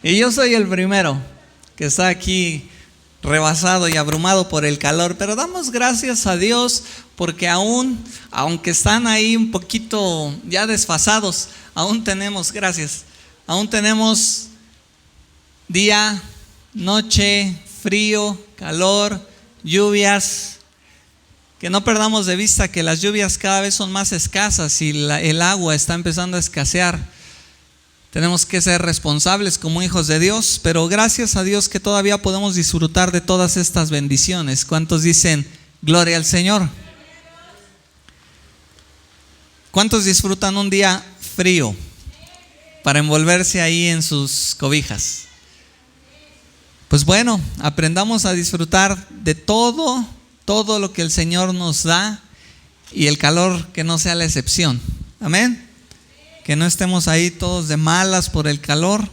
Y yo soy el primero que está aquí rebasado y abrumado por el calor, pero damos gracias a Dios porque aunque están ahí un poquito ya desfasados, aún tenemos día, noche, frío, calor, lluvias. Que no perdamos de vista que las lluvias cada vez son más escasas y el agua está empezando a escasear. Tenemos que ser responsables como hijos de Dios, pero gracias a Dios que todavía podemos disfrutar de todas estas bendiciones. ¿Cuántos dicen gloria al Señor? ¿Cuántos disfrutan un día frío para envolverse ahí en sus cobijas? Pues bueno, aprendamos a disfrutar de todo lo que el Señor nos da, y el calor que no sea la excepción. Amén. Que no estemos ahí todos de malas por el calor,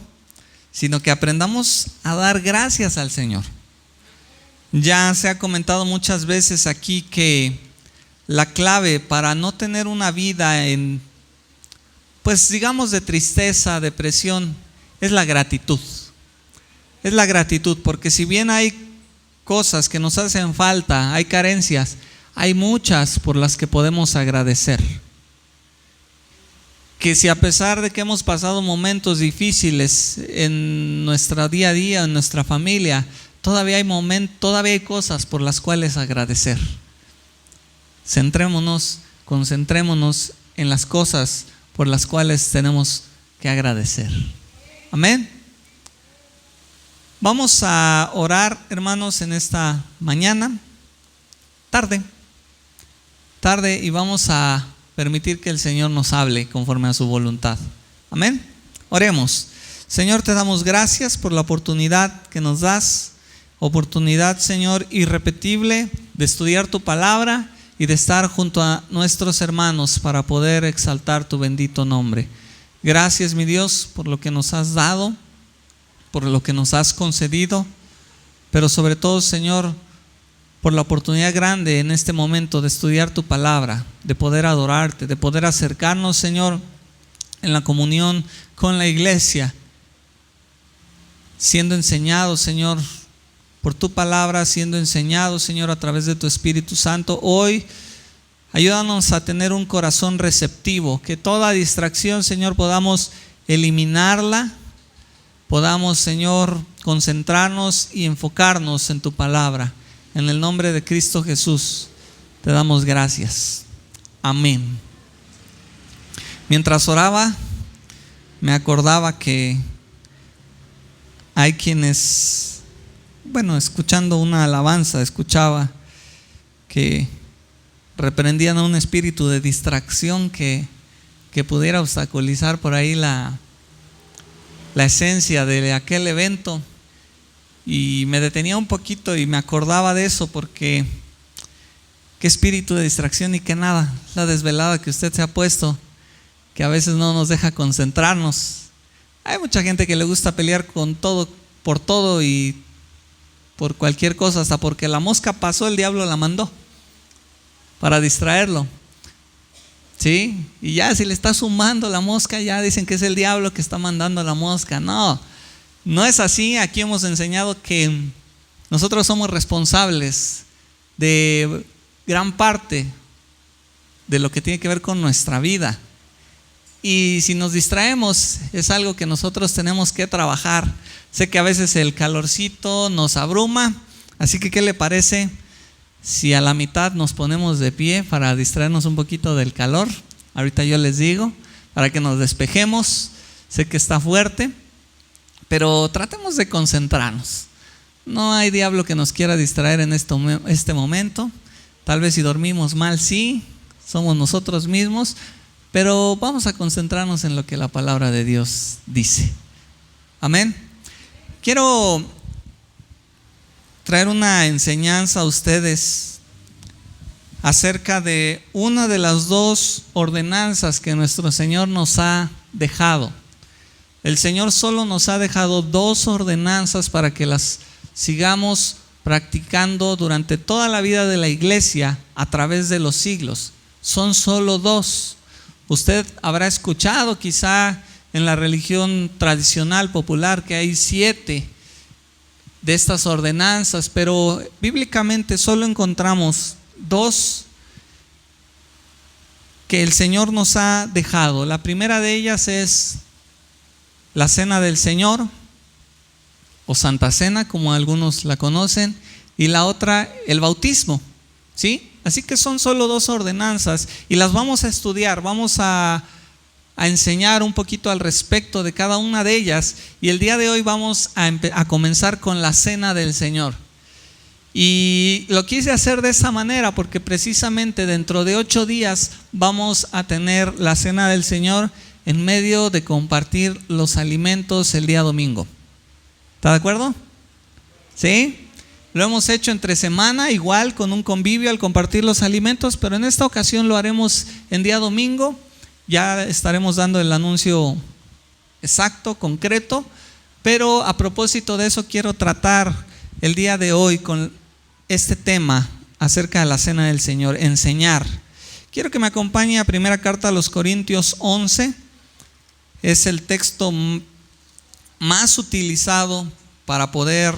sino que aprendamos a dar gracias al Señor. Ya se ha comentado muchas veces aquí que la clave para no tener una vida pues digamos de tristeza, depresión, es la gratitud. Es la gratitud, porque si bien hay cosas que nos hacen falta, hay carencias, hay muchas por las que podemos agradecer. Que si a pesar de que hemos pasado momentos difíciles en nuestro día a día, en nuestra familia, todavía hay cosas por las cuales agradecer. Concentrémonos en las cosas por las cuales tenemos que agradecer. Amén. Vamos a orar, hermanos, en esta mañana, tarde, y vamos a permitir que el Señor nos hable conforme a su voluntad. Amén. Oremos. Señor, te damos gracias por la oportunidad que nos das, oportunidad, Señor, irrepetible de estudiar tu palabra y de estar junto a nuestros hermanos para poder exaltar tu bendito nombre. Gracias, mi Dios, por lo que nos has dado, por lo que nos has concedido, pero sobre todo, Señor, por la oportunidad grande en este momento de estudiar tu palabra, de poder adorarte, de poder acercarnos, Señor, en la comunión con la iglesia, siendo enseñados, Señor, por tu palabra, siendo enseñados, Señor, a través de tu Espíritu Santo. Hoy, ayúdanos a tener un corazón receptivo, que toda distracción, Señor, podamos eliminarla. Podamos, Señor, concentrarnos y enfocarnos en tu palabra. En el nombre de Cristo Jesús te damos gracias. Amén. Mientras oraba, me acordaba que hay quienes, escuchando una alabanza, escuchaba que reprendían a un espíritu de distracción que pudiera obstaculizar por ahí la esencia de aquel evento, y me detenía un poquito y me acordaba de eso, porque qué espíritu de distracción y qué nada, la desvelada que usted se ha puesto, que a veces no nos deja concentrarnos. Hay mucha gente que le gusta pelear con todo, por todo y por cualquier cosa, hasta porque la mosca pasó, el diablo la mandó para distraerlo. ¿Sí? Y ya si le está sumando la mosca, ya dicen que es el diablo que está mandando la mosca. No es así. Aquí hemos enseñado que nosotros somos responsables de gran parte de lo que tiene que ver con nuestra vida. Y si nos distraemos, es algo que nosotros tenemos que trabajar. Sé que a veces el calorcito nos abruma, así que ¿qué le parece si a la mitad nos ponemos de pie para distraernos un poquito del calor? Ahorita yo les digo, para que nos despejemos. Sé que está fuerte, pero tratemos de concentrarnos. No hay diablo que nos quiera distraer en este momento. Tal vez si dormimos mal, sí, somos nosotros mismos, pero vamos a concentrarnos en lo que la palabra de Dios dice. Amén. Quiero traer una enseñanza a ustedes acerca de una de las dos ordenanzas que nuestro Señor nos ha dejado. El Señor solo nos ha dejado dos ordenanzas para que las sigamos practicando durante toda la vida de la iglesia a través de los siglos. Son solo dos. Usted habrá escuchado quizá en la religión tradicional, popular, que hay 7 de estas ordenanzas, pero bíblicamente solo encontramos 2 que el Señor nos ha dejado. La primera de ellas es la Cena del Señor, o Santa Cena, como algunos la conocen, y la otra, el bautismo, ¿sí? Así que son solo 2 ordenanzas y las vamos a estudiar, vamos a enseñar un poquito al respecto de cada una de ellas, y el día de hoy vamos a comenzar con la Cena del Señor. Y lo quise hacer de esa manera porque precisamente dentro de 8 días vamos a tener la Cena del Señor en medio de compartir los alimentos el día domingo. ¿Está de acuerdo? ¿Sí? Lo hemos hecho entre semana, igual con un convivio al compartir los alimentos, pero en esta ocasión lo haremos en día domingo. Ya estaremos dando el anuncio exacto, concreto, pero a propósito de eso quiero tratar el día de hoy con este tema acerca de la Cena del Señor, enseñar. Quiero que me acompañe a primera carta a los Corintios 11, es el texto más utilizado para poder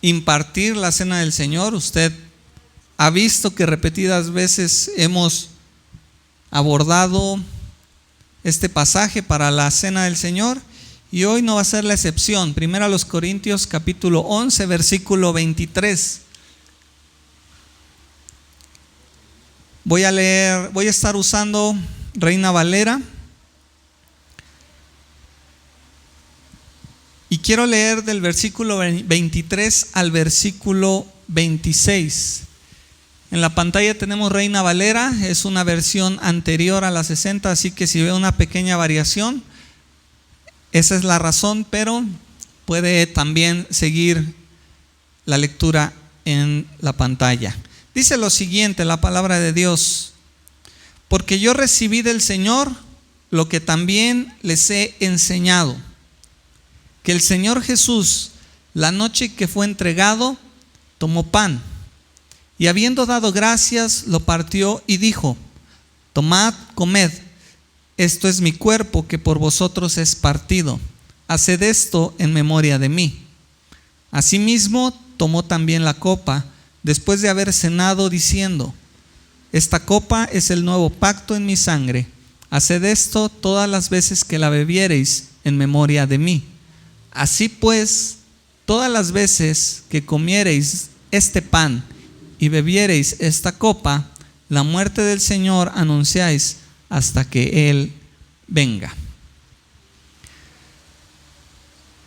impartir la Cena del Señor. Usted ha visto que repetidas veces hemos abordado este pasaje para la Cena del Señor y hoy no va a ser la excepción. Primero a los Corintios capítulo 11 versículo 23. Voy a estar usando Reina Valera y quiero leer del versículo 23 al versículo 26. En la pantalla tenemos Reina Valera, es una versión anterior a la 60, así que si ve una pequeña variación, esa es la razón, pero puede también seguir la lectura en la pantalla. Dice lo siguiente, la palabra de Dios: porque yo recibí del Señor lo que también les he enseñado, que el Señor Jesús, la noche que fue entregado, tomó pan, y habiendo dado gracias, lo partió y dijo: tomad, comed, esto es mi cuerpo que por vosotros es partido, haced esto en memoria de mí. Asimismo tomó también la copa, después de haber cenado, diciendo: esta copa es el nuevo pacto en mi sangre, haced esto todas las veces que la bebiereis en memoria de mí. Así pues, todas las veces que comiereis este pan y bebiereis esta copa, la muerte del Señor anunciáis hasta que Él venga.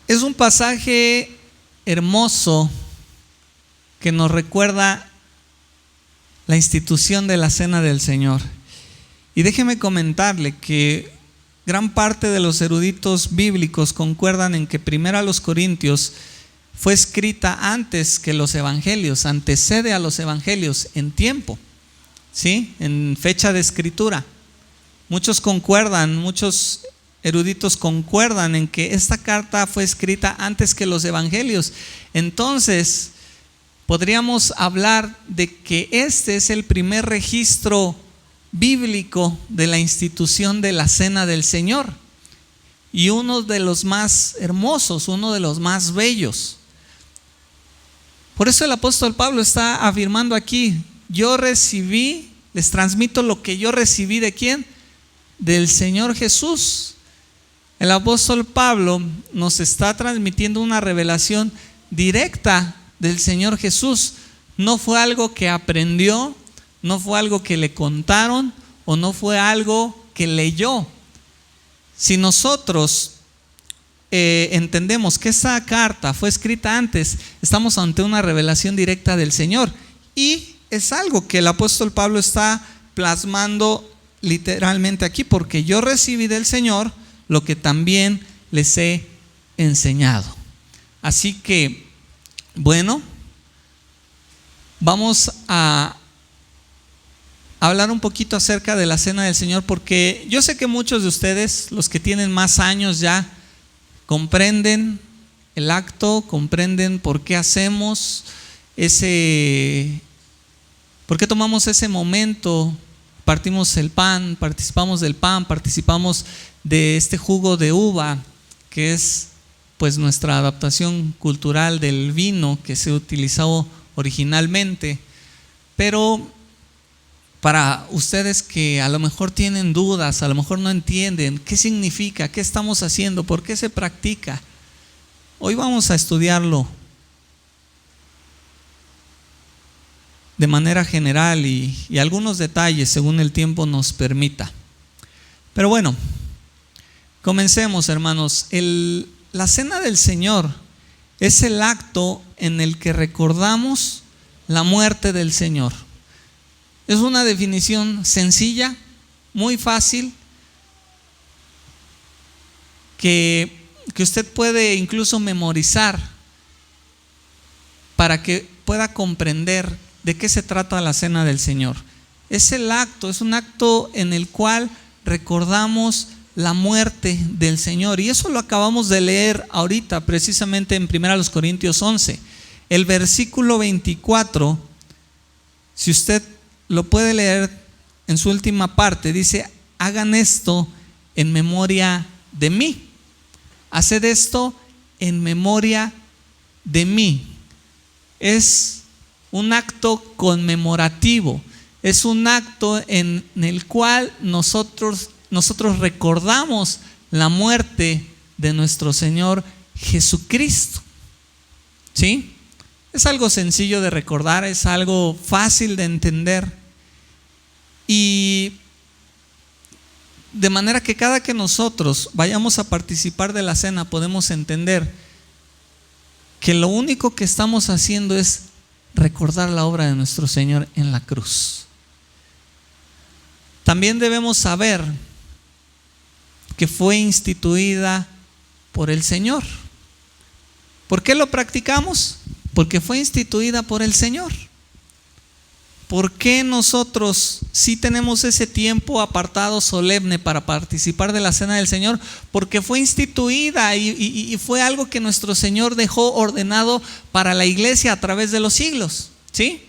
Es un pasaje hermoso que nos recuerda la institución de la Cena del Señor. Y déjeme comentarle que gran parte de los eruditos bíblicos concuerdan en que primero a los Corintios fue escrita antes que los evangelios, antecede a los evangelios en tiempo, ¿sí? En fecha de escritura. Muchos eruditos concuerdan en que esta carta fue escrita antes que los evangelios. Entonces, podríamos hablar de que este es el primer registro bíblico de la institución de la Cena del Señor y uno de los más hermosos, uno de los más bellos. Por eso el apóstol Pablo está afirmando aquí: yo recibí, les transmito lo que yo recibí ¿de quién? Del Señor Jesús. El apóstol Pablo nos está transmitiendo una revelación directa del Señor Jesús. No fue algo que aprendió, no fue algo que le contaron o no fue algo que leyó. Si nosotros entendemos que esa carta fue escrita antes, estamos ante una revelación directa del Señor, y es algo que el apóstol Pablo está plasmando literalmente aquí: porque yo recibí del Señor lo que también les he enseñado. Así que, bueno, vamos a hablar un poquito acerca de la Cena del Señor, porque yo sé que muchos de ustedes, los que tienen más años ya, comprenden el acto, comprenden por qué hacemos por qué tomamos ese momento partimos el pan, participamos del pan, participamos de este jugo de uva, que es pues nuestra adaptación cultural del vino que se utilizó originalmente. Pero para ustedes que a lo mejor tienen dudas, a lo mejor no entienden qué significa, qué estamos haciendo, por qué se practica, hoy vamos a estudiarlo de manera general y algunos detalles según el tiempo nos permita. Pero bueno, comencemos, hermanos. La cena del Señor es el acto en el que recordamos la muerte del Señor. Es una definición sencilla, muy fácil, que usted puede incluso memorizar para que pueda comprender de qué se trata la cena del Señor. Es un acto en el cual recordamos la muerte del Señor, y eso lo acabamos de leer ahorita precisamente en 1 Corintios 11, el versículo 24. Si usted lo puede leer en su última parte, dice: hagan esto en memoria de mí. Haced esto en memoria de mí. Es un acto conmemorativo, es un acto en el cual nosotros recordamos la muerte de nuestro Señor Jesucristo. ¿Sí? Es algo sencillo de recordar, es algo fácil de entender, y de manera que cada que nosotros vayamos a participar de la cena podemos entender que lo único que estamos haciendo es recordar la obra de nuestro Señor en la cruz. También debemos saber que fue instituida por el Señor. ¿Por qué lo practicamos? Porque fue instituida por el Señor. ¿Por qué nosotros sí tenemos ese tiempo apartado solemne para participar de la cena del Señor? Porque fue instituida y fue algo que nuestro Señor dejó ordenado para la iglesia a través de los siglos. ¿Sí?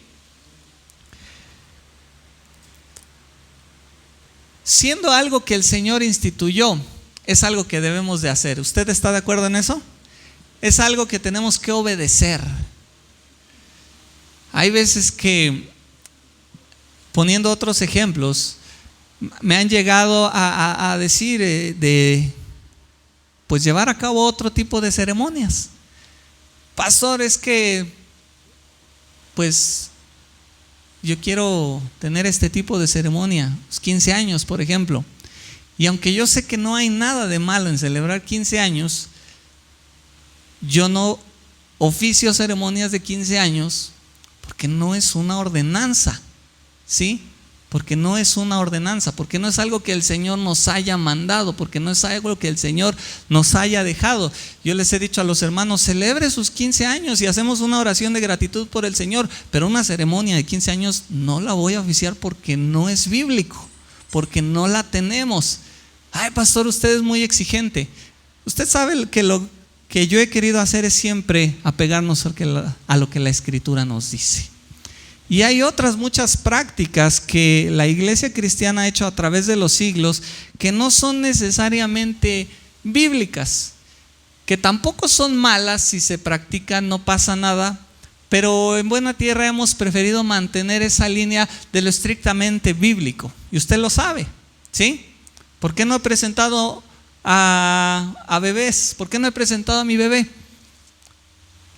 Siendo algo que el Señor instituyó, es algo que debemos de hacer. ¿Usted está de acuerdo en eso? Es algo que tenemos que obedecer. Hay veces que, poniendo otros ejemplos, me han llegado a decir pues llevar a cabo otro tipo de ceremonias. Pastor, es que pues yo quiero tener este tipo de ceremonia, 15 años por ejemplo, y aunque yo sé que no hay nada de malo en celebrar 15 años, yo no oficio ceremonias de 15 años porque no es una ordenanza. ¿Sí? Porque no es una ordenanza, porque no es algo que el Señor nos haya mandado, porque no es algo que el Señor nos haya dejado. Yo les he dicho a los hermanos: celebre sus 15 años y hacemos una oración de gratitud por el Señor, pero una ceremonia de 15 años no la voy a oficiar porque no es bíblico, porque no la tenemos. Ay, pastor, usted es muy exigente. Usted sabe que lo que yo he querido hacer es siempre apegarnos a lo que la Escritura nos dice. Y hay otras muchas prácticas que la iglesia cristiana ha hecho a través de los siglos que no son necesariamente bíblicas, que tampoco son malas. Si se practican no pasa nada, pero en Buena Tierra hemos preferido mantener esa línea de lo estrictamente bíblico, y usted lo sabe. ¿Sí? ¿Por qué no he presentado a bebés? ¿Por qué no he presentado a mi bebé?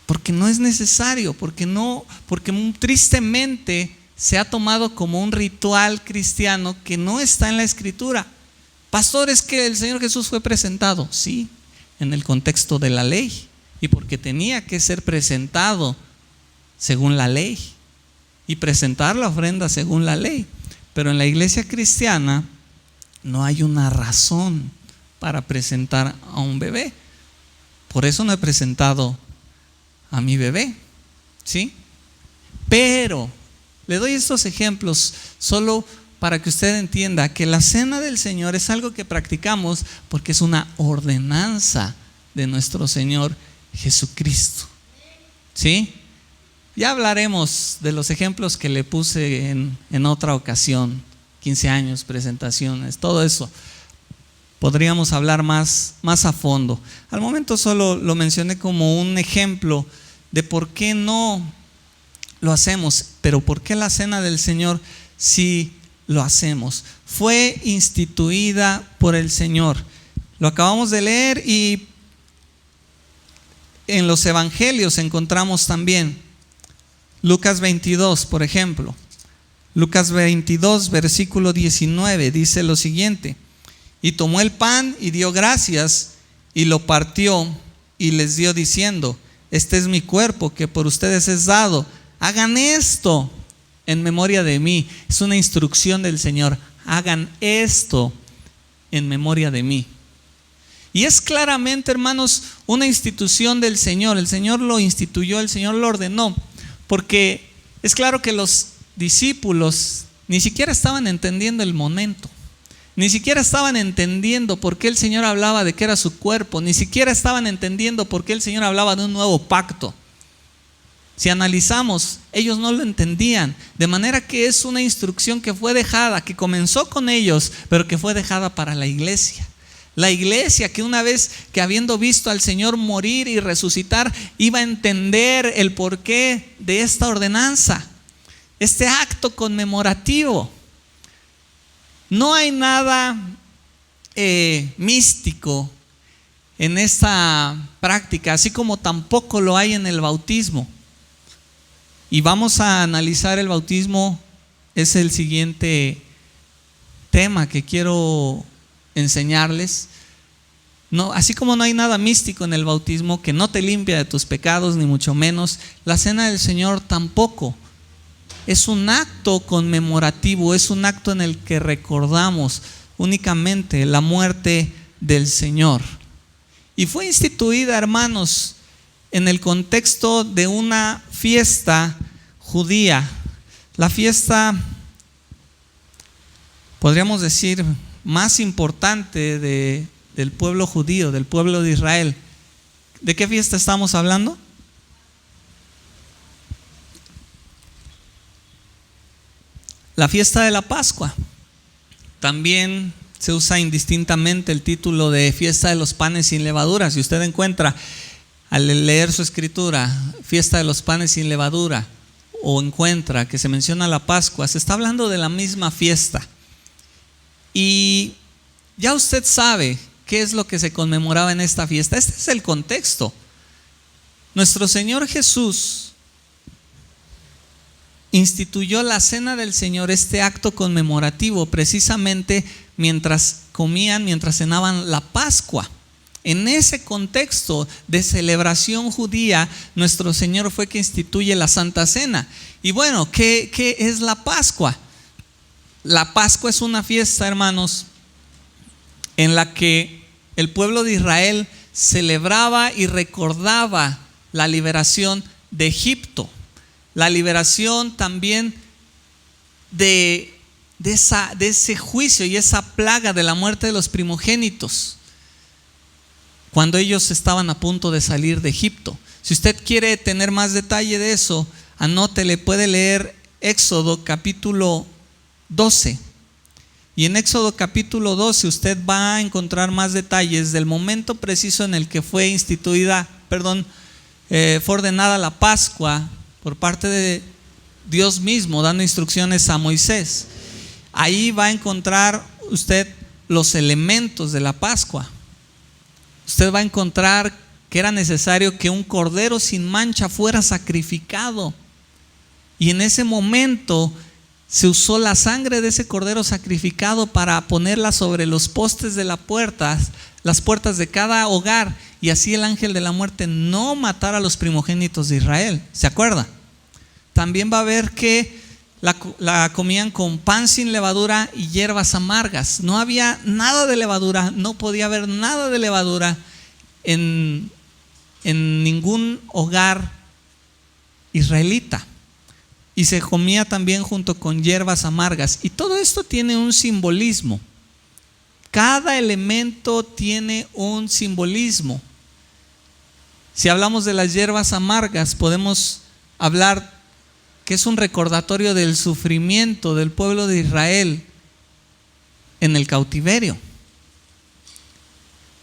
Porque no es necesario, porque tristemente se ha tomado como un ritual cristiano que no está en la Escritura. Pastor, es que el Señor Jesús fue presentado, sí, en el contexto de la ley, y porque tenía que ser presentado según la ley y presentar la ofrenda según la ley. Pero en la iglesia cristiana no hay una razón para presentar a un bebé. Por eso no he presentado a mi bebé. ¿Sí? Pero le doy estos ejemplos solo para que usted entienda que la cena del Señor es algo que practicamos porque es una ordenanza de nuestro Señor Jesucristo. ¿Sí? Ya hablaremos de los ejemplos que le puse en otra ocasión 15 años, presentaciones, todo eso. Podríamos hablar más a fondo. Al momento solo lo mencioné como un ejemplo de por qué no lo hacemos, pero por qué la cena del Señor sí lo hacemos. Fue instituida por el Señor. Lo acabamos de leer y en los evangelios encontramos también Lucas 22, por ejemplo. Lucas 22, versículo 19, dice lo siguiente: y tomó el pan y dio gracias y lo partió y les dio diciendo: este es mi cuerpo que por ustedes es dado, hagan esto en memoria de mí. Es una instrucción del Señor: hagan esto en memoria de mí. Y es claramente, hermanos, una institución del Señor. El Señor lo instituyó, el Señor lo ordenó, porque es claro que los discípulos ni siquiera estaban entendiendo el momento, ni siquiera estaban entendiendo por qué el Señor hablaba de que era su cuerpo, ni siquiera estaban entendiendo por qué el Señor hablaba de un nuevo pacto. Si analizamos, ellos no lo entendían, de manera que es una instrucción que fue dejada, que comenzó con ellos, pero que fue dejada para la iglesia. La iglesia que una vez que habiendo visto al Señor morir y resucitar, iba a entender el porqué de esta ordenanza, este acto conmemorativo. No hay nada místico en esta práctica, así como tampoco lo hay en el bautismo. Y vamos a analizar el bautismo, es el siguiente tema que quiero enseñarles. No, así como no hay nada místico en el bautismo que no te limpia de tus pecados, ni mucho menos, la cena del Señor tampoco. Es un acto conmemorativo, es un acto en el que recordamos únicamente la muerte del Señor. Y fue instituida, hermanos, en el contexto de una fiesta judía. La fiesta, podríamos decir, más importante del pueblo judío, del pueblo de Israel. ¿De qué fiesta estamos hablando? La fiesta de la Pascua. También se usa indistintamente el título de fiesta de los panes sin levadura. Si usted encuentra al leer su escritura fiesta de los panes sin levadura, o encuentra que se menciona la Pascua, se está hablando de la misma fiesta. Y ya usted sabe qué es lo que se conmemoraba en esta fiesta. Este es el contexto. Nuestro Señor Jesús instituyó la cena del Señor, este acto conmemorativo, precisamente mientras comían, mientras cenaban la Pascua. En ese contexto de celebración judía, nuestro Señor fue que instituye la Santa Cena. Y bueno, ¿qué es la Pascua? La Pascua es una fiesta, hermanos, en la que el pueblo de Israel celebraba y recordaba la liberación de Egipto, la liberación también de ese juicio y esa plaga de la muerte de los primogénitos, cuando ellos estaban a punto de salir de Egipto. Si usted quiere tener más detalle de eso, anótele, puede leer Éxodo capítulo 12. Y en Éxodo capítulo 12 usted va a encontrar más detalles del momento preciso en el que fue fue ordenada la Pascua por parte de Dios mismo, dando instrucciones a Moisés. Ahí va a encontrar usted los elementos de la Pascua. Usted va a encontrar que era necesario que un cordero sin mancha fuera sacrificado. Y en ese momento se usó la sangre de ese cordero sacrificado para ponerla sobre los postes de las puertas de cada hogar, y así el ángel de la muerte no matara a los primogénitos de Israel. ¿Se acuerda? También va a ver que la comían con pan sin levadura y hierbas amargas. No había nada de levadura, no podía haber nada de levadura en ningún hogar israelita. Y se comía también junto con hierbas amargas. Y todo esto tiene un simbolismo. Cada elemento tiene un simbolismo. Si hablamos de las hierbas amargas, podemos hablar que es un recordatorio del sufrimiento del pueblo de Israel en el cautiverio.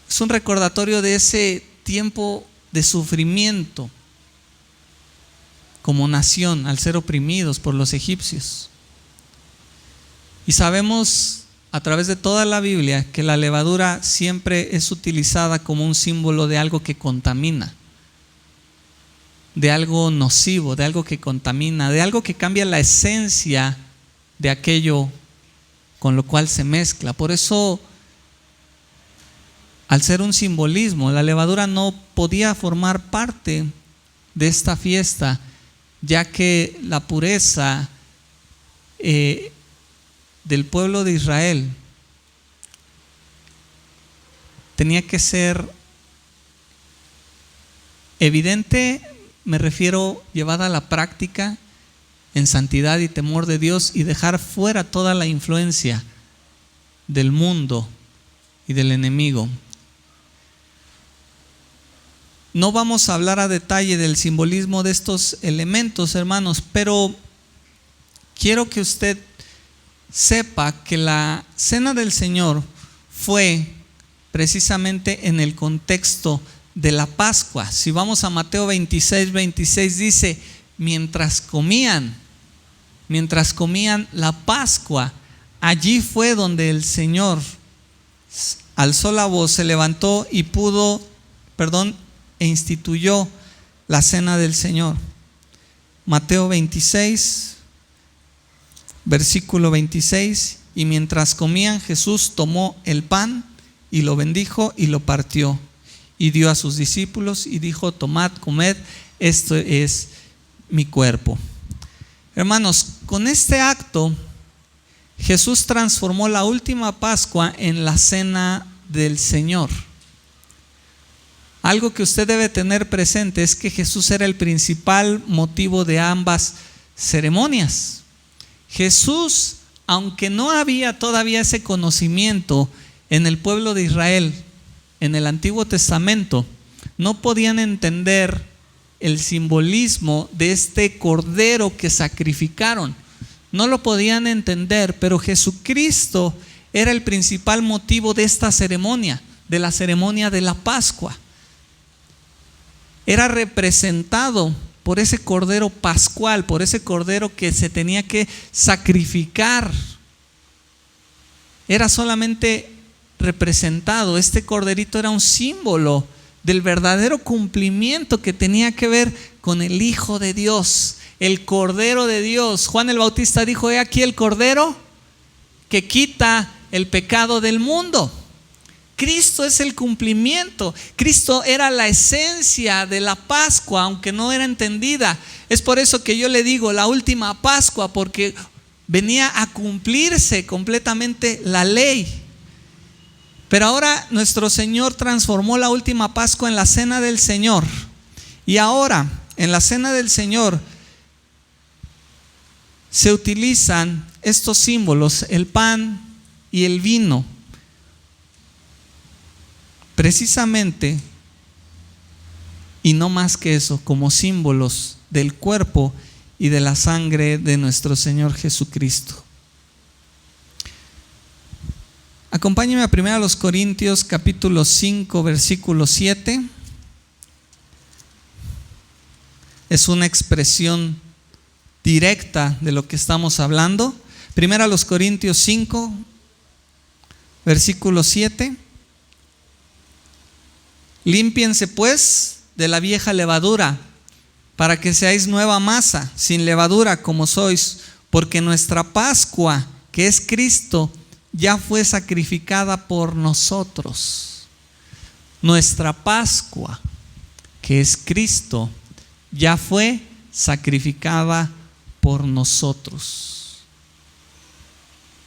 Es un recordatorio de ese tiempo de sufrimiento como nación al ser oprimidos por los egipcios. Y sabemos a través de toda la Biblia que la levadura siempre es utilizada como un símbolo de algo que contamina, de algo nocivo, de algo que contamina, de algo que cambia la esencia de aquello con lo cual se mezcla. Por eso, al ser un simbolismo, la levadura no podía formar parte de esta fiesta, ya que la pureza del pueblo de Israel tenía que ser evidente, me refiero llevada a la práctica en santidad y temor de Dios, y dejar fuera toda la influencia del mundo y del enemigo. No vamos a hablar a detalle del simbolismo de estos elementos, hermanos, pero quiero que usted sepa que la cena del Señor fue precisamente en el contexto de la Pascua. Si vamos a Mateo 26:26, dice: mientras comían la Pascua, allí fue donde el Señor alzó la voz, se levantó y e instituyó la cena del Señor. Mateo 26, versículo 26: y mientras comían, Jesús tomó el pan y lo bendijo y lo partió y dio a sus discípulos y dijo: tomad, comed, esto es mi cuerpo. Hermanos, con este acto Jesús transformó la última Pascua en la cena del Señor. Algo que usted debe tener presente es que Jesús era el principal motivo de ambas ceremonias. Jesús, aunque no había todavía ese conocimiento en el pueblo de Israel, en el Antiguo Testamento, no podían entender el simbolismo de este cordero que sacrificaron. No lo podían entender, pero Jesucristo era el principal motivo de esta ceremonia, de la ceremonia de la Pascua. Era representado por ese cordero pascual, por ese cordero que se tenía que sacrificar. Era solamente representado. Este corderito era un símbolo del verdadero cumplimiento que tenía que ver con el Hijo de Dios, el Cordero de Dios. Juan el Bautista dijo: he aquí el Cordero que quita el pecado del mundo. Cristo es el cumplimiento. Cristo era la esencia de la Pascua, aunque no era entendida. Es por eso que yo le digo la última Pascua, porque venía a cumplirse completamente la ley. Pero ahora nuestro Señor transformó la última Pascua en la cena del Señor. Y ahora, en la cena del Señor, se utilizan estos símbolos, el pan y el vino, precisamente, y no más que eso, como símbolos del cuerpo y de la sangre de nuestro Señor Jesucristo. Acompáñenme a 1 Corintios capítulo 5, versículo 7. Es una expresión directa de lo que estamos hablando. 1 Corintios 5, versículo 7. Límpiense pues de la vieja levadura, para que seáis nueva masa, sin levadura como sois, porque nuestra Pascua, que es Cristo, ya fue sacrificada por nosotros. Nuestra Pascua, que es Cristo, ya fue sacrificada por nosotros.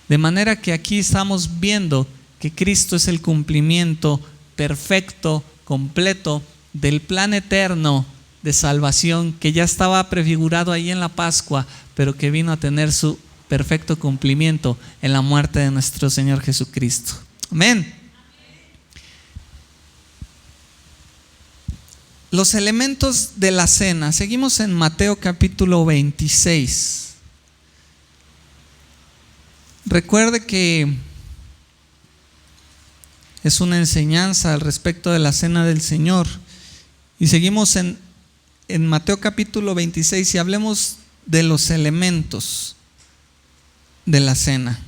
De manera que aquí estamos viendo que Cristo es el cumplimiento perfecto, completo del plan eterno de salvación que ya estaba prefigurado ahí en la Pascua, pero que vino a tener su perfecto cumplimiento en la muerte de nuestro Señor Jesucristo. Amén. Los elementos de la cena. Seguimos en Mateo capítulo 26. Recuerde que es una enseñanza al respecto de la cena del Señor. Y seguimos en Mateo capítulo 26 y hablemos de los elementos de la cena.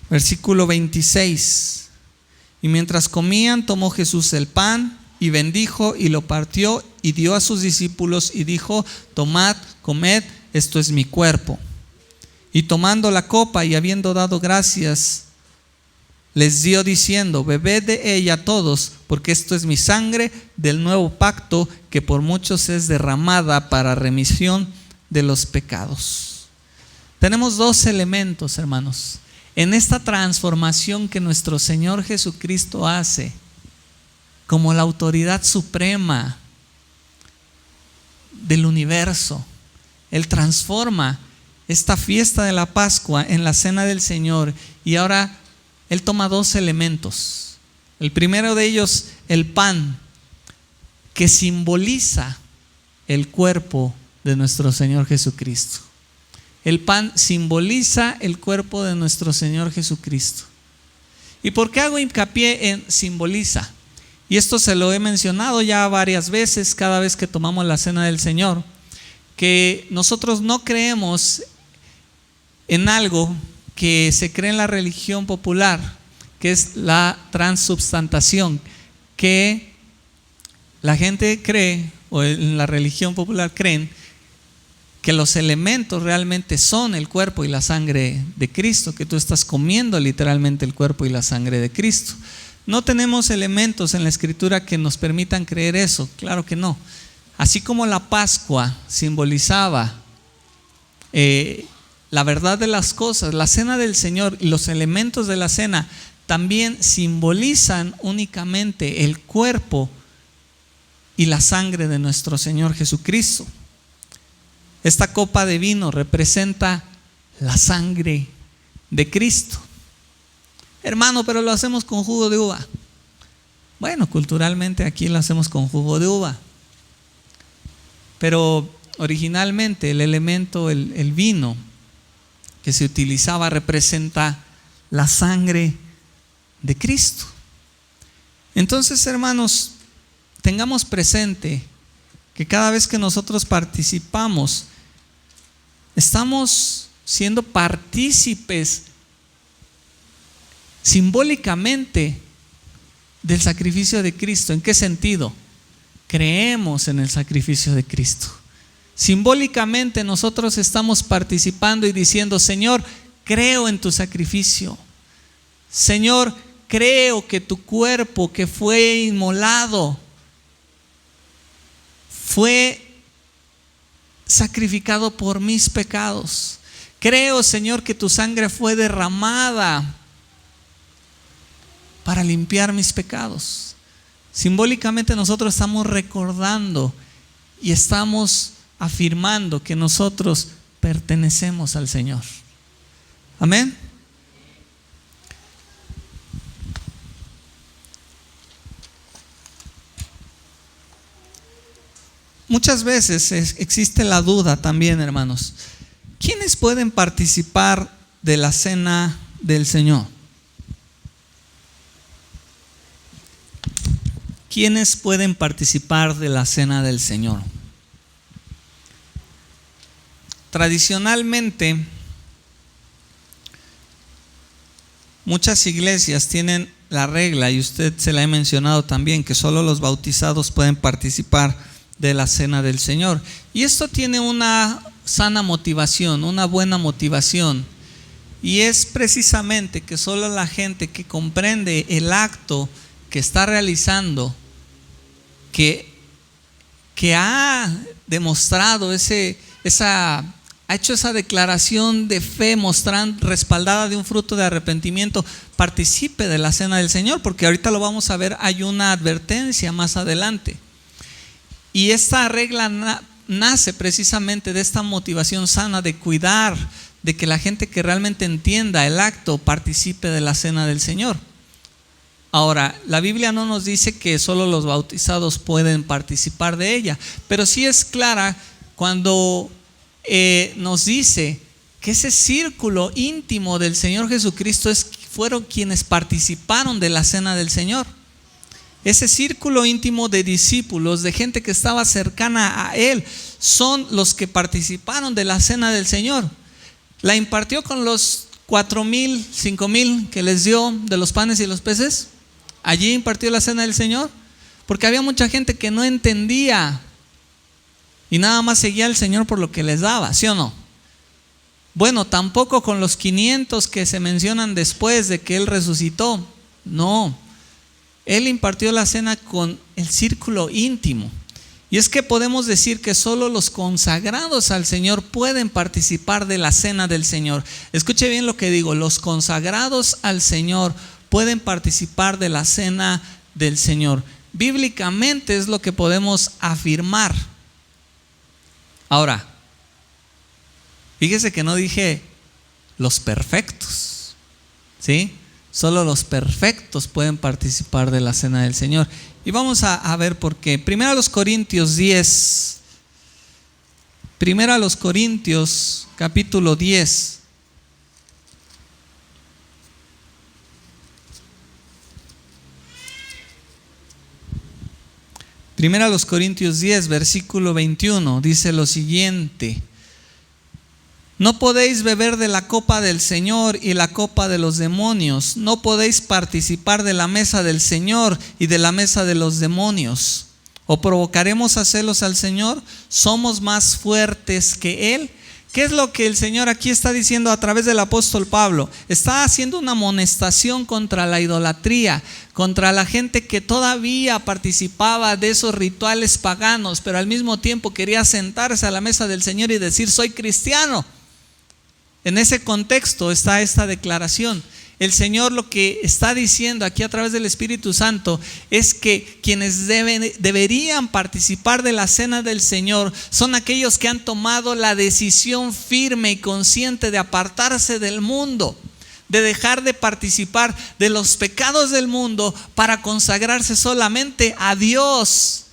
Versículo 26. Y mientras comían, tomó Jesús el pan y bendijo y lo partió y dio a sus discípulos y dijo: tomad, comed, esto es mi cuerpo. Y tomando la copa y habiendo dado gracias, les dio diciendo: bebed de ella todos, porque esto es mi sangre del nuevo pacto, que por muchos es derramada para remisión de los pecados. Tenemos dos elementos, hermanos, en esta transformación que nuestro Señor Jesucristo hace como la autoridad suprema del universo. Él transforma esta fiesta de la Pascua en la cena del Señor, y ahora Él toma dos elementos. El primero de ellos, el pan, que simboliza el cuerpo de nuestro Señor Jesucristo. El pan simboliza el cuerpo de nuestro Señor Jesucristo. ¿Y por qué hago hincapié en simboliza? Y esto se lo he mencionado ya varias veces cada vez que tomamos la cena del Señor, que nosotros no creemos en algo que se cree en la religión popular, que es la transubstantación, que la gente cree, o en la religión popular creen, que los elementos realmente son el cuerpo y la sangre de Cristo, que tú estás comiendo literalmente el cuerpo y la sangre de Cristo. No tenemos elementos en la Escritura que nos permitan creer eso, claro que no. Así como la Pascua simbolizaba la verdad de las cosas, la cena del Señor y los elementos de la cena también simbolizan únicamente el cuerpo y la sangre de nuestro Señor Jesucristo. Esta copa de vino representa la sangre de Cristo. Hermano, pero lo hacemos con jugo de uva. Bueno, culturalmente aquí lo hacemos con jugo de uva. Pero originalmente el elemento, el vino que se utilizaba, representa la sangre de Cristo. Entonces, hermanos, tengamos presente que cada vez que nosotros participamos, estamos siendo partícipes simbólicamente del sacrificio de Cristo. ¿En qué sentido? Creemos en el sacrificio de Cristo. Simbólicamente nosotros estamos participando y diciendo: Señor, creo en tu sacrificio. Señor, creo que tu cuerpo que fue inmolado fue sacrificado por mis pecados. Creo, Señor, que tu sangre fue derramada para limpiar mis pecados. Simbólicamente nosotros estamos recordando y estamos afirmando que nosotros pertenecemos al Señor. Amén. Muchas veces existe la duda también, hermanos. ¿Quiénes pueden participar de la cena del Señor? ¿Quiénes pueden participar de la cena del Señor? Tradicionalmente, muchas iglesias tienen la regla, y usted se la he mencionado también, que solo los bautizados pueden participar de la cena del Señor. Y esto tiene una sana motivación, una buena motivación, y es precisamente que solo la gente que comprende el acto que está realizando, que ha demostrado ha hecho esa declaración de fe respaldada de un fruto de arrepentimiento, participe de la cena del Señor, porque ahorita lo vamos a ver, hay una advertencia más adelante. Y esta regla nace precisamente de esta motivación sana de cuidar de que la gente que realmente entienda el acto participe de la cena del Señor. Ahora, la Biblia no nos dice que solo los bautizados pueden participar de ella, pero sí es clara cuando nos dice que ese círculo íntimo del Señor Jesucristo fueron quienes participaron de la cena del Señor. Ese círculo íntimo de discípulos, de gente que estaba cercana a Él, son los que participaron de la cena del Señor. ¿La impartió con los 4,000, 5,000 que les dio de los panes y los peces? ¿Allí impartió la cena del Señor? Porque había mucha gente que no entendía y nada más seguía al Señor por lo que les daba, ¿sí o no? Bueno, tampoco con los 500 que se mencionan después de que Él resucitó. No, Él impartió la cena con el círculo íntimo. Y es que podemos decir que solo los consagrados al Señor pueden participar de la cena del Señor. Escuche bien lo que digo, los consagrados al Señor pueden participar de la cena del Señor. Bíblicamente es lo que podemos afirmar. Ahora, fíjese que no dije los perfectos, ¿sí? Solo los perfectos pueden participar de la cena del Señor. Y vamos a ver por qué. Primero a los Corintios 10. Primero a los Corintios, capítulo 10. Primero a los Corintios 10, versículo 21, dice lo siguiente: no podéis beber de la copa del Señor y la copa de los demonios. No podéis participar de la mesa del Señor y de la mesa de los demonios. ¿O provocaremos a celos al Señor? ¿Somos más fuertes que Él? ¿Qué es lo que el Señor aquí está diciendo a través del apóstol Pablo? Está haciendo una amonestación contra la idolatría, contra la gente que todavía participaba de esos rituales paganos, pero al mismo tiempo quería sentarse a la mesa del Señor y decir: soy cristiano. En ese contexto está esta declaración. El Señor lo que está diciendo aquí a través del Espíritu Santo es que quienes deberían participar de la cena del Señor son aquellos que han tomado la decisión firme y consciente de apartarse del mundo, de dejar de participar de los pecados del mundo para consagrarse solamente a Dios,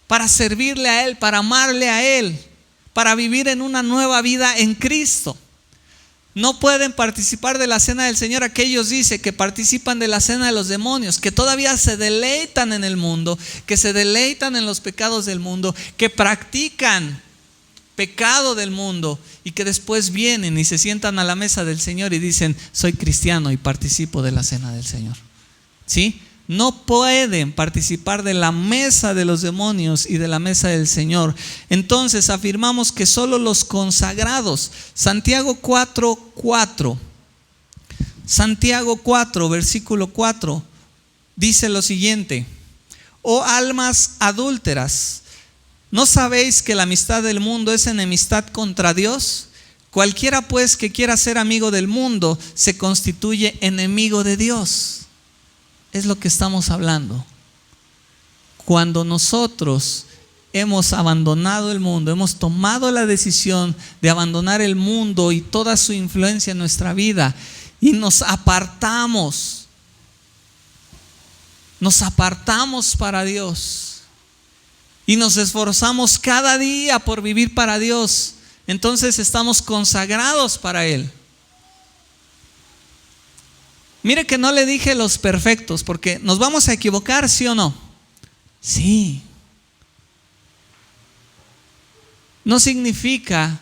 para servirle a Él, para amarle a Él, para vivir en una nueva vida en Cristo. No pueden participar de la cena del Señor aquellos, dice, que participan de la cena de los demonios, que todavía se deleitan en el mundo, que se deleitan en los pecados del mundo, que practican pecado del mundo y que después vienen y se sientan a la mesa del Señor y dicen: soy cristiano y participo de la cena del Señor. ¿Sí? No pueden participar de la mesa de los demonios y de la mesa del Señor. Entonces afirmamos que solo los consagrados. Santiago 4:4. Santiago 4, versículo 4, dice lo siguiente: oh almas adúlteras, ¿no sabéis que la amistad del mundo es enemistad contra Dios? Cualquiera pues que quiera ser amigo del mundo se constituye enemigo de Dios. Es lo que estamos hablando. Cuando nosotros hemos abandonado el mundo, hemos tomado la decisión de abandonar el mundo y toda su influencia en nuestra vida y nos apartamos para Dios y nos esforzamos cada día por vivir para Dios, entonces estamos consagrados para Él. Mire que no le dije los perfectos, porque nos vamos a equivocar, ¿sí o no? Sí. No significa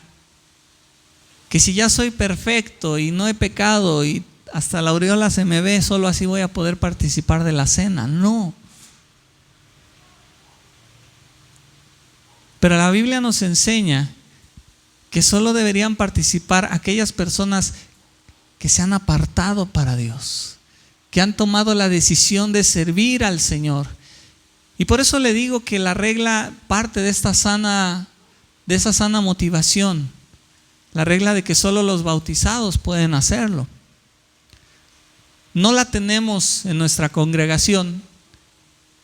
que si ya soy perfecto y no he pecado y hasta la aureola se me ve, solo así voy a poder participar de la cena. No. Pero la Biblia nos enseña que solo deberían participar aquellas personas que se han apartado para Dios, que han tomado la decisión de servir al Señor. Y por eso le digo que la regla parte de esa sana motivación, la regla de que solo los bautizados pueden hacerlo. No la tenemos en nuestra congregación,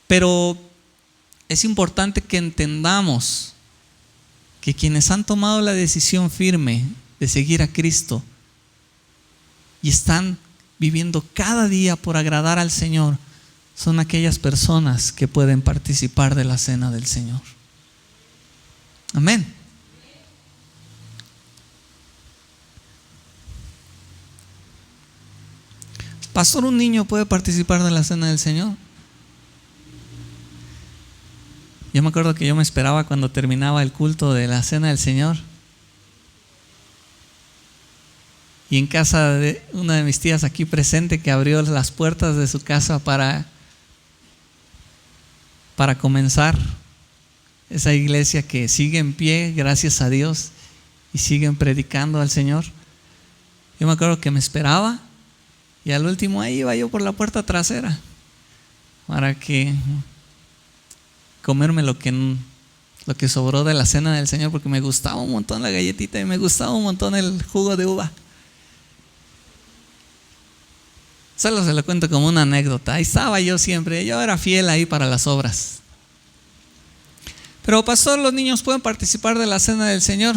pero es importante que entendamos que quienes han tomado la decisión firme de seguir a Cristo y están viviendo cada día por agradar al Señor, son aquellas personas que pueden participar de la cena del Señor. Amén. pastor, ¿un niño puede participar de la cena del Señor? Yo me acuerdo que yo me esperaba cuando terminaba el culto de la cena del Señor. Y en casa de una de mis tías aquí presente, que abrió las puertas de su casa para comenzar esa iglesia que sigue en pie, gracias a Dios, y siguen predicando al Señor. Yo me acuerdo que me esperaba, y al último ahí iba yo por la puerta trasera para comerme lo que sobró de la cena del Señor, porque me gustaba un montón la galletita y me gustaba un montón el jugo de uva. Solo se lo cuento como una anécdota. Ahí estaba yo siempre, yo era fiel ahí para las obras. Pero pastor, ¿los niños pueden participar de la cena del Señor?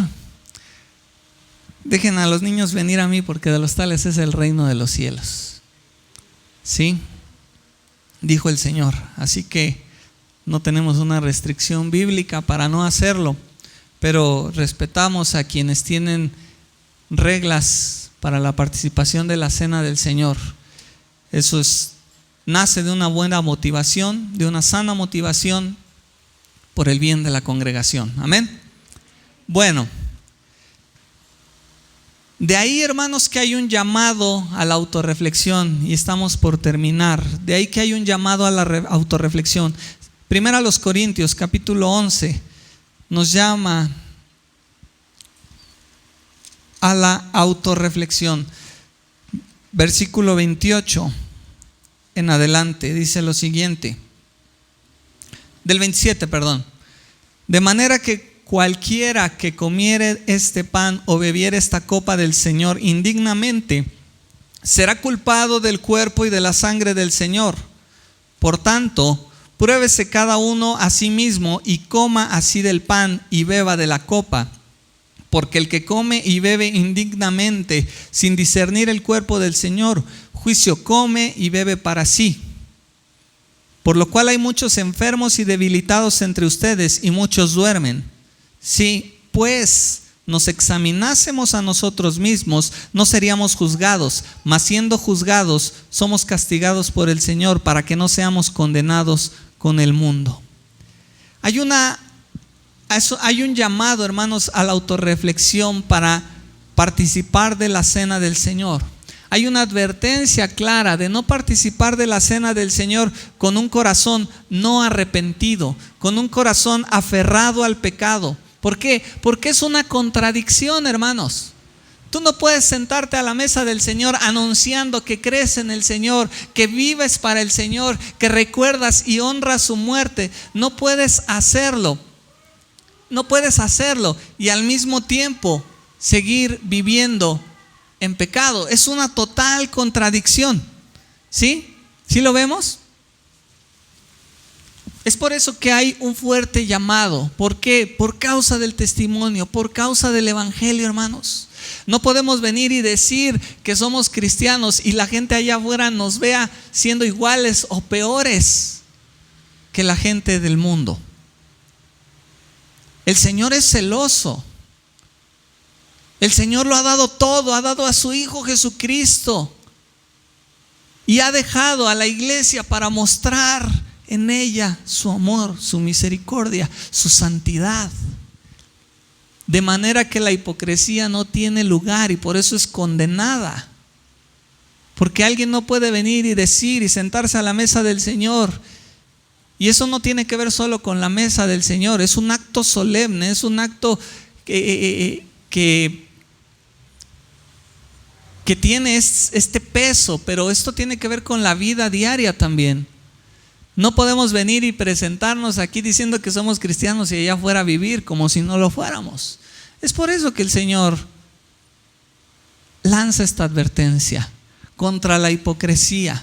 Dejen a los niños venir a mí, porque de los tales es el reino de los cielos. ¿Sí? Dijo el Señor. Así que no tenemos una restricción bíblica para no hacerlo, pero respetamos a quienes tienen reglas para la participación de la cena del Señor. Eso nace de una buena motivación, de una sana motivación por el bien de la congregación. Amén. Bueno, de ahí, hermanos, que hay un llamado a la autorreflexión, y estamos por terminar. De ahí que hay un llamado a la autorreflexión. Primero a los Corintios, capítulo 11, nos llama a la autorreflexión. Versículo 28 en adelante dice lo siguiente, del 27, perdón. De manera que cualquiera que comiere este pan o bebiere esta copa del Señor indignamente, será culpado del cuerpo y de la sangre del Señor. Por tanto, pruébese cada uno a sí mismo y coma así del pan y beba de la copa. Porque el que come y bebe indignamente, sin discernir el cuerpo del Señor, juicio come y bebe para sí. Por lo cual hay muchos enfermos y debilitados entre ustedes, y muchos duermen. Si pues nos examinásemos a nosotros mismos, no seríamos juzgados, mas siendo juzgados, somos castigados por el Señor, para que no seamos condenados con el mundo. Hay un llamado, hermanos, a la autorreflexión para participar de la cena del Señor. Hay una advertencia clara de no participar de la cena del Señor con un corazón no arrepentido, con un corazón aferrado al pecado. ¿Por qué? Porque es una contradicción, hermanos. Tú no puedes sentarte a la mesa del Señor anunciando que crees en el Señor, que vives para el Señor, que recuerdas y honras su muerte. No puedes hacerlo. No puedes hacerlo y al mismo tiempo seguir viviendo en pecado. Es una total contradicción. ¿Sí? ¿Sí lo vemos? Es por eso que hay un fuerte llamado. ¿Por qué? Por causa del testimonio, por causa del evangelio, hermanos. No podemos venir y decir que somos cristianos y la gente allá afuera nos vea siendo iguales o peores que la gente del mundo. El Señor es celoso. El Señor lo ha dado todo, ha dado a su Hijo Jesucristo y ha dejado a la iglesia para mostrar en ella su amor, su misericordia, su santidad. De manera que la hipocresía no tiene lugar y por eso es condenada. Porque alguien no puede venir y decir y sentarse a la mesa del Señor. Y eso no tiene que ver solo con la mesa del Señor, es un acto solemne, es un acto que tiene este peso, pero esto tiene que ver con la vida diaria también. No podemos venir y presentarnos aquí diciendo que somos cristianos y allá afuera vivir como si no lo fuéramos. Es por eso que el Señor lanza esta advertencia contra la hipocresía.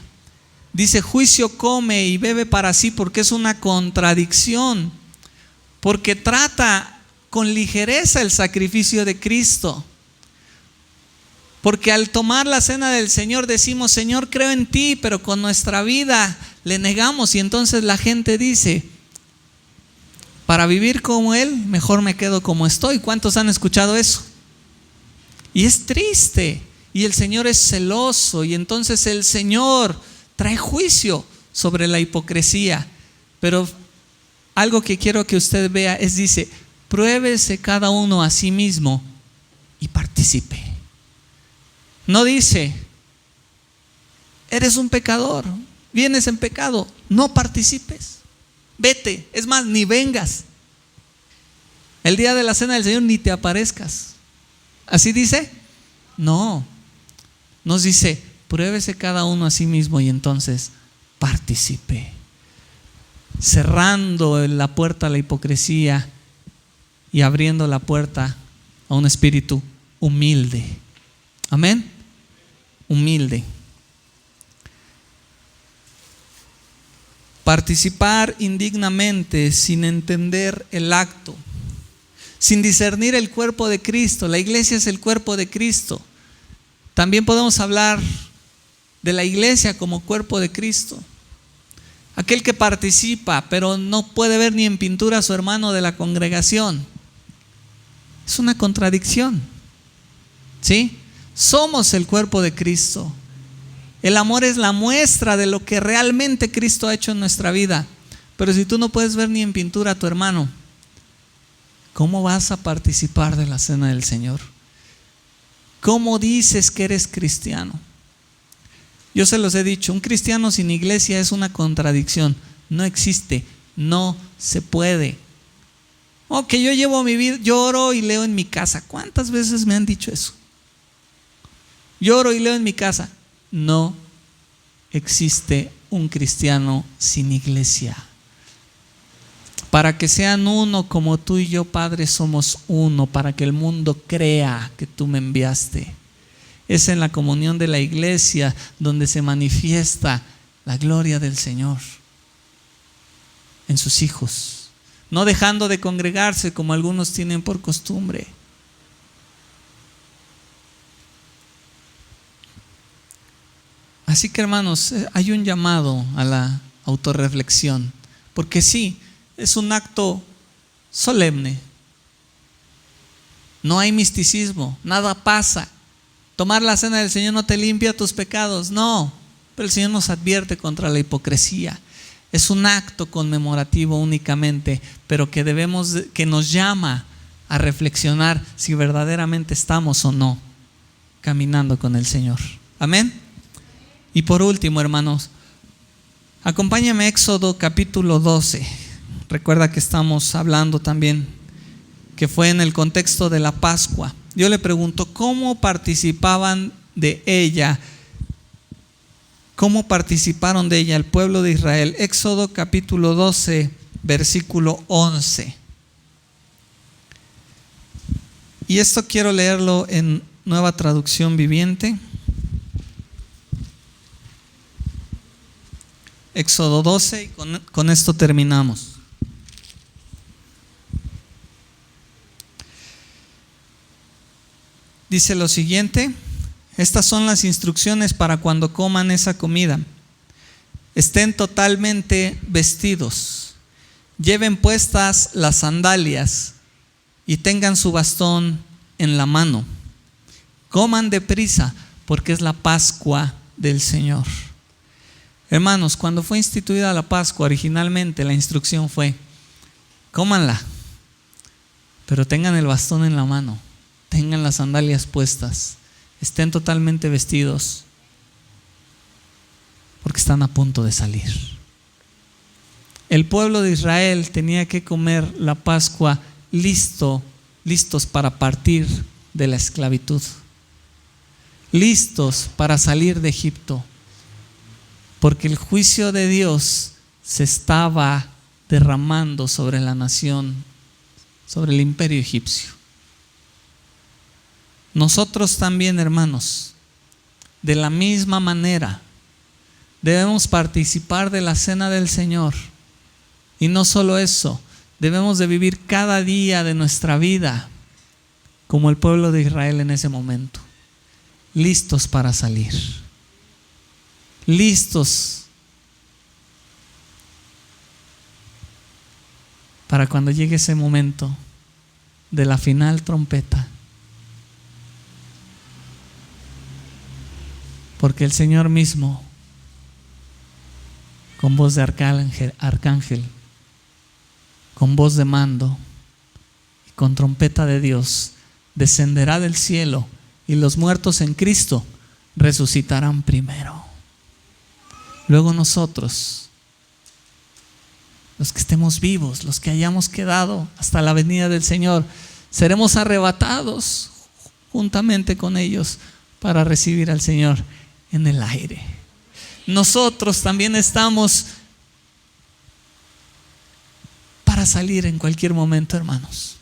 Dice, juicio come y bebe para sí, porque es una contradicción, porque trata con ligereza el sacrificio de Cristo. Porque al tomar la cena del Señor decimos, Señor, creo en ti, pero con nuestra vida le negamos. Y entonces la gente dice, para vivir como Él, mejor me quedo como estoy. ¿Cuántos han escuchado eso? Y es triste. Y el Señor es celoso, y entonces el Señor trae juicio sobre la hipocresía. Pero algo que quiero que usted vea es, dice, pruébese cada uno a sí mismo y participe. No dice, eres un pecador, vienes en pecado, no participes, vete, es más, ni vengas. El día de la cena del Señor ni te aparezcas. ¿Así dice? No, nos dice, pruébese cada uno a sí mismo y entonces participe, cerrando la puerta a la hipocresía y abriendo la puerta a un espíritu humilde. Amén. Humilde. Participar indignamente sin entender el acto, sin discernir el cuerpo de Cristo. La iglesia es el cuerpo de Cristo. También podemos hablar de la iglesia como cuerpo de Cristo. Aquel que participa, pero no puede ver ni en pintura a su hermano de la congregación. Es una contradicción. ¿Sí? Somos el cuerpo de Cristo. El amor es la muestra de lo que realmente Cristo ha hecho en nuestra vida. Pero si tú no puedes ver ni en pintura a tu hermano, ¿cómo vas a participar de la cena del Señor? ¿Cómo dices que eres cristiano? Yo se los he dicho, un cristiano sin iglesia es una contradicción. No existe, no se puede. Que yo llevo mi vida, lloro y leo en mi casa. ¿Cuántas veces me han dicho eso? Lloro y leo en mi casa. No existe un cristiano sin iglesia. Para que sean uno como tú y yo, Padre, somos uno, para que el mundo crea que tú me enviaste. Es en la comunión de la iglesia donde se manifiesta la gloria del Señor en sus hijos, no dejando de congregarse como algunos tienen por costumbre. Así que, hermanos, hay un llamado a la autorreflexión, porque sí, es un acto solemne. No hay misticismo, nada pasa. Tomar la cena del Señor no te limpia tus pecados, no. Pero el Señor nos advierte contra la hipocresía. Es un acto conmemorativo únicamente, pero que nos llama a reflexionar si verdaderamente estamos o no caminando con el Señor. Amén. Y por último, hermanos, acompáñame a Éxodo capítulo 12. Recuerda que estamos hablando también que fue en el contexto de la Pascua. Yo le pregunto, ¿cómo participaban de ella? ¿Cómo participaron de ella el pueblo de Israel? Éxodo capítulo 12, versículo 11. Y esto quiero leerlo en Nueva Traducción Viviente. Éxodo 12, y con esto terminamos. Dice lo siguiente: estas son las instrucciones para cuando coman esa comida. Estén totalmente vestidos, lleven puestas las sandalias y tengan su bastón en la mano. Coman deprisa, porque es la Pascua del Señor. Hermanos, cuando fue instituida la Pascua, originalmente la instrucción fue: cómanla, pero tengan el bastón en la mano, tengan las sandalias puestas, estén totalmente vestidos, porque están a punto de salir. El pueblo de Israel tenía que comer la Pascua listos para partir de la esclavitud, listos para salir de Egipto, porque el juicio de Dios se estaba derramando sobre la nación, sobre el imperio egipcio. Nosotros también, hermanos, de la misma manera, debemos participar de la cena del Señor. Y no solo eso, debemos de vivir cada día de nuestra vida como el pueblo de Israel en ese momento, listos para salir, listos para cuando llegue ese momento de la final trompeta, porque el Señor mismo, con voz de arcángel, con voz de mando y con trompeta de Dios, descenderá del cielo, y los muertos en Cristo resucitarán primero. Luego nosotros, los que estemos vivos, los que hayamos quedado hasta la venida del Señor, seremos arrebatados juntamente con ellos para recibir al Señor en el aire. Nosotros también estamos para salir en cualquier momento, hermanos.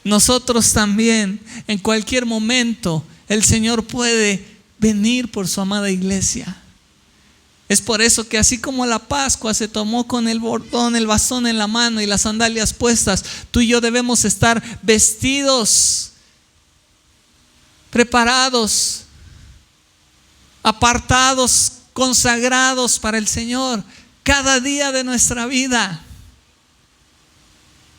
Nosotros también, en cualquier momento, el Señor puede venir por su amada iglesia. Es por eso que así como la Pascua se tomó con el bordón, el bastón en la mano y las sandalias puestas, tú y yo debemos estar vestidos, preparados, apartados, consagrados para el Señor cada día de nuestra vida.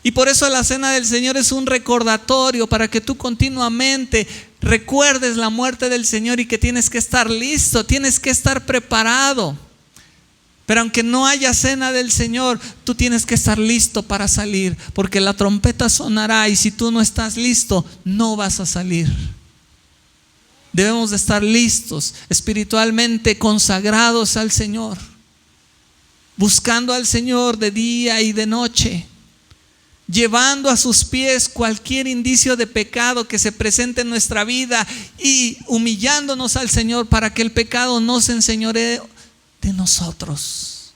Y por eso la cena del Señor es un recordatorio para que tú continuamente recuerdes la muerte del Señor y que tienes que estar listo, tienes que estar preparado. Pero aunque no haya cena del Señor, tú tienes que estar listo para salir, porque la trompeta sonará y si tú no estás listo, no vas a salir. Debemos de estar listos, espiritualmente consagrados al Señor, buscando al Señor de día y de noche, llevando a sus pies cualquier indicio de pecado que se presente en nuestra vida y humillándonos al Señor para que el pecado no se enseñoree de nosotros.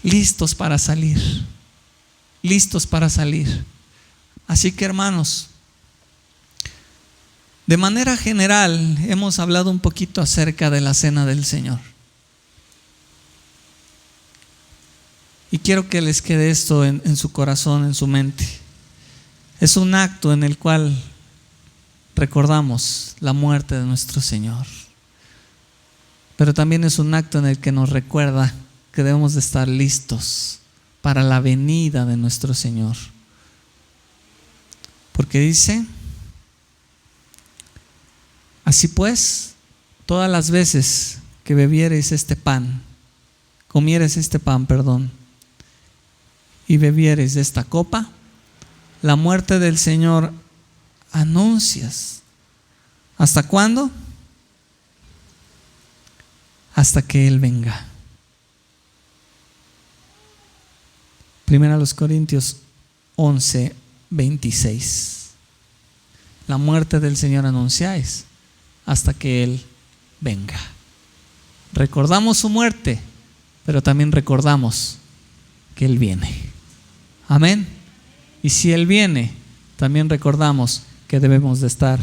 Listos para salir, listos para salir. Así que, hermanos, de manera general hemos hablado un poquito acerca de la cena del Señor. Y quiero que les quede esto en su corazón, en su mente. Es un acto en el cual recordamos la muerte de nuestro Señor. Pero también es un acto en el que nos recuerda que debemos de estar listos para la venida de nuestro Señor. Porque dice: así pues, todas las veces que comiereis este pan, y bebiereis de esta copa, la muerte del Señor anuncias. ¿Hasta cuándo? Hasta que Él venga. 1 Corintios 11:26. La muerte del Señor anunciáis hasta que Él venga. Recordamos su muerte, pero también recordamos que Él viene. Amén. Y si Él viene, también recordamos que debemos de estar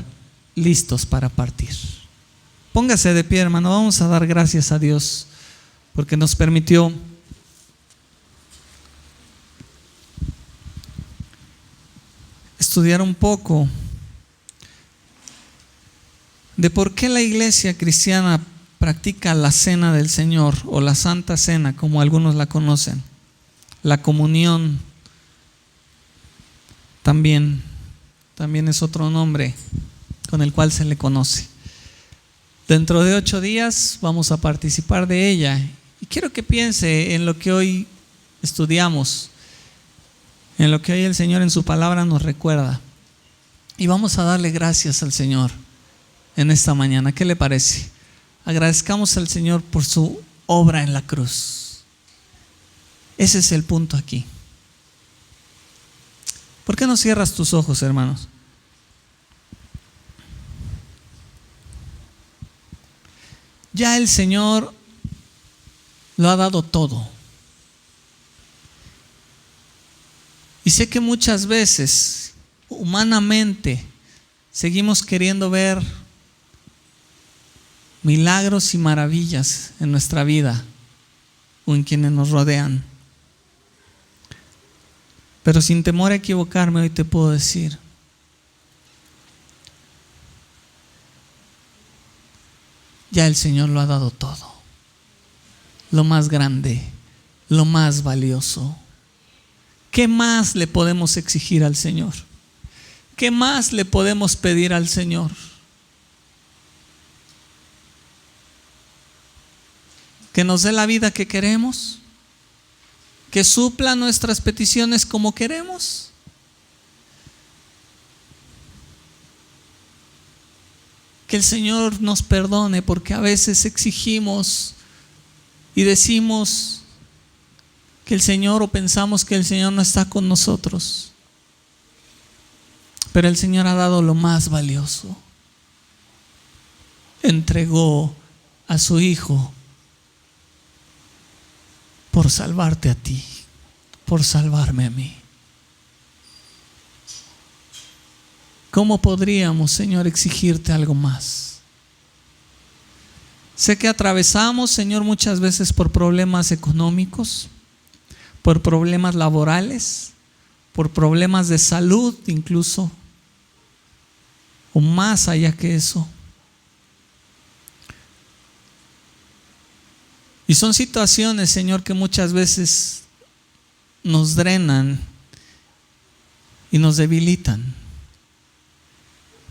listos para partir. Póngase de pie, hermano. Vamos a dar gracias a Dios porque nos permitió estudiar un poco de por qué la iglesia cristiana practica la cena del Señor o la Santa Cena, como algunos la conocen. La comunión también es otro nombre con el cual se le conoce. Dentro de 8 días vamos a participar de ella y quiero que piense en lo que hoy estudiamos, en lo que hoy el Señor en su palabra nos recuerda, y vamos a darle gracias al Señor en esta mañana. ¿Qué le parece? Agradezcamos al Señor por su obra en la cruz. Ese es el punto aquí. ¿Por qué no cierras tus ojos, hermanos? Ya el Señor lo ha dado todo. Y sé que muchas veces, humanamente, seguimos queriendo ver milagros y maravillas en nuestra vida o en quienes nos rodean. Pero sin temor a equivocarme, hoy te puedo decir: ya el Señor lo ha dado todo. Lo más grande, lo más valioso. ¿Qué más le podemos exigir al Señor? ¿Qué más le podemos pedir al Señor? que nos dé la vida que queremos, que supla nuestras peticiones como queremos. Que el Señor nos perdone porque a veces exigimos y decimos que el Señor, o pensamos que el Señor no está con nosotros. Pero el Señor ha dado lo más valioso. Entregó a su Hijo por salvarte a ti, por salvarme a mí. ¿Cómo podríamos, Señor, exigirte algo más? Sé que atravesamos, Señor, muchas veces por problemas económicos, por problemas laborales, por problemas de salud incluso, o más allá que eso. Y son situaciones, Señor, que muchas veces nos drenan y nos debilitan.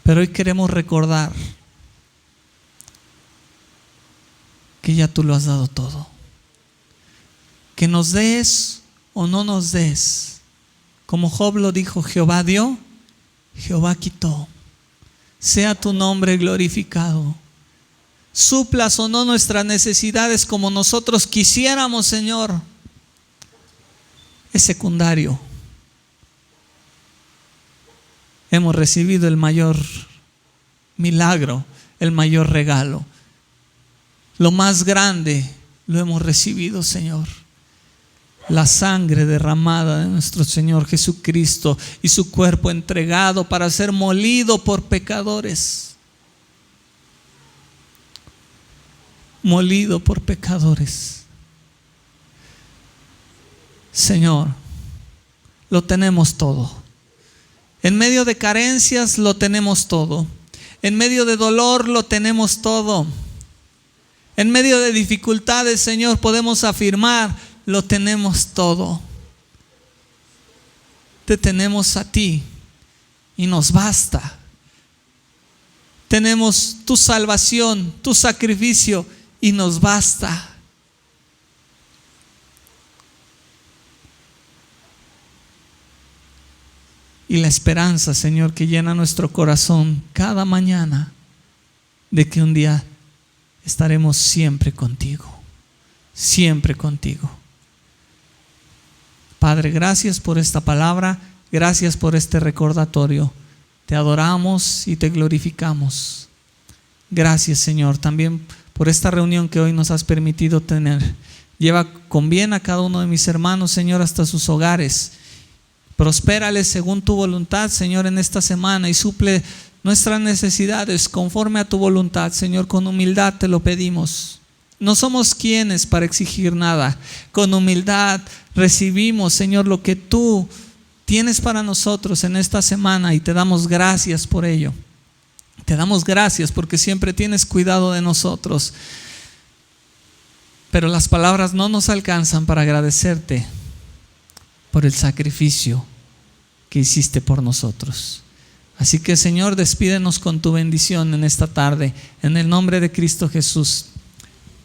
Pero hoy queremos recordar que ya tú lo has dado todo. Que nos des o no nos des, como Job lo dijo, Jehová dio, Jehová quitó. Sea tu nombre glorificado. Suplas o no nuestras necesidades como nosotros quisiéramos, Señor, es secundario. Hemos recibido el mayor milagro, el mayor regalo. Lo más grande lo hemos recibido, Señor. La sangre derramada de nuestro Señor Jesucristo y su cuerpo entregado para ser molido por pecadores. Molido por pecadores. Señor, lo tenemos todo. En medio de carencias lo tenemos todo. En medio de dolor lo tenemos todo. En medio de dificultades, Señor, podemos afirmar, lo tenemos todo. Te tenemos a ti y nos basta. Tenemos tu salvación, tu sacrificio y nos basta. Y la esperanza, Señor, que llena nuestro corazón cada mañana de que un día estaremos siempre contigo, siempre contigo. Padre, gracias por esta palabra, gracias por este recordatorio. Te adoramos y te glorificamos. Gracias, Señor, también por esta reunión que hoy nos has permitido tener. Lleva con bien a cada uno de mis hermanos, Señor, hasta sus hogares. Prospérales según tu voluntad, Señor, en esta semana y suple nuestras necesidades conforme a tu voluntad, Señor. Con humildad te lo pedimos. No somos quienes para exigir nada. Con humildad recibimos, Señor, lo que tú tienes para nosotros en esta semana y te damos gracias por ello. Te damos gracias porque siempre tienes cuidado de nosotros. Pero las palabras no nos alcanzan para agradecerte por el sacrificio que hiciste por nosotros. Así que, Señor, despídenos con tu bendición en esta tarde, en el nombre de Cristo Jesús.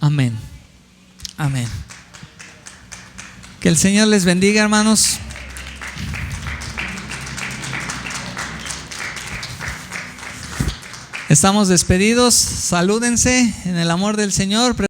Amén. Amén. Que el Señor les bendiga, hermanos. Estamos despedidos. Salúdense en el amor del Señor.